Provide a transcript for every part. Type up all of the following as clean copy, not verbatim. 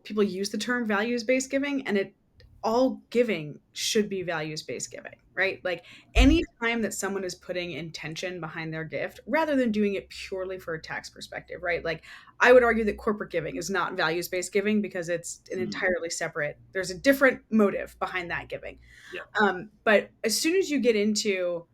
people use the term values-based giving, and all giving should be values-based giving, right? Like any time that someone is putting intention behind their gift rather than doing it purely for a tax perspective, right? Like I would argue that corporate giving is not values-based giving because it's an Mm, entirely separate, there's a different motive behind that giving. yeah. But as soon as you get into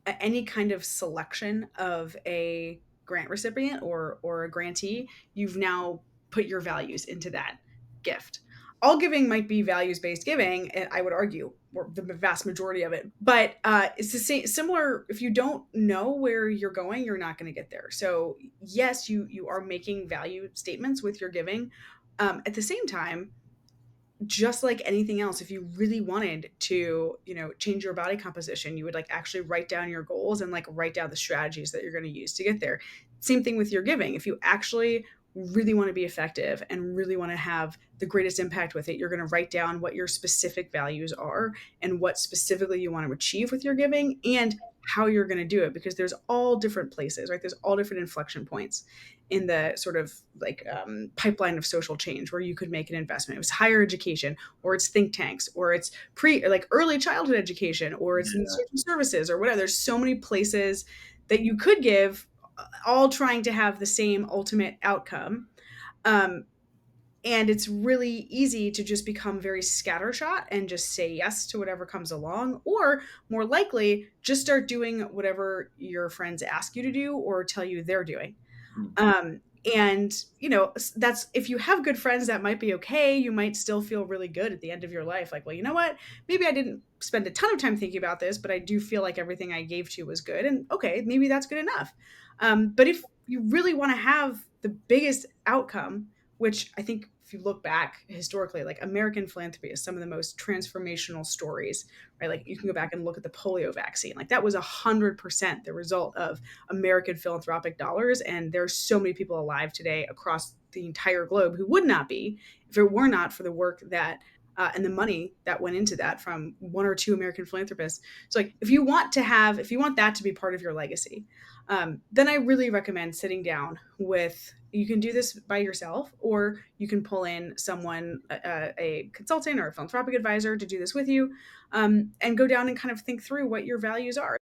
any kind of selection of a grant recipient or a grantee, you've now put your values into that gift. All giving might be values based giving, and I would argue, or the vast majority of it. But it's the same, similar. If you don't know where you're going, you're not going to get there. So yes, you are making value statements with your giving. At the same time, just like anything else, if you really wanted to, change your body composition, you would like actually write down your goals and like write down the strategies that you're going to use to get there. Same thing with your giving. If you actually really want to be effective and really want to have the greatest impact with it, you're going to write down what your specific values are and what specifically you want to achieve with your giving and how you're going to do it, because there's all different places, right? There's all different inflection points in the sort of like pipeline of social change where you could make an investment. It was higher education, or it's think tanks, or it's like early childhood education, or it's in Yeah. social services or whatever. There's so many places that you could give, all trying to have the same ultimate outcome. Um, and it's really easy to just become very scattershot and just say yes to whatever comes along, or more likely, just start doing whatever your friends ask you to do or tell you they're doing. Mm, Um, and that's, if you have good friends, that might be okay. You might still feel really good at the end of your life. Like, well, you know what? Maybe I didn't spend a ton of time thinking about this, but I do feel like everything I gave to was good. And okay, maybe that's good enough. But if you really want to have the biggest outcome, which I think if you look back historically, like American philanthropy is some of the most transformational stories, right? Like you can go back and look at the polio vaccine. Like that was 100% the result of American philanthropic dollars. And there's so many people alive today across the entire globe who would not be if it were not for the work that and the money that went into that from one or two American philanthropists. So, like, if you want that to be part of your legacy, then I really recommend sitting down with. You can do this by yourself, or you can pull in someone, a consultant or a philanthropic advisor, to do this with you, and go down and kind of think through what your values are.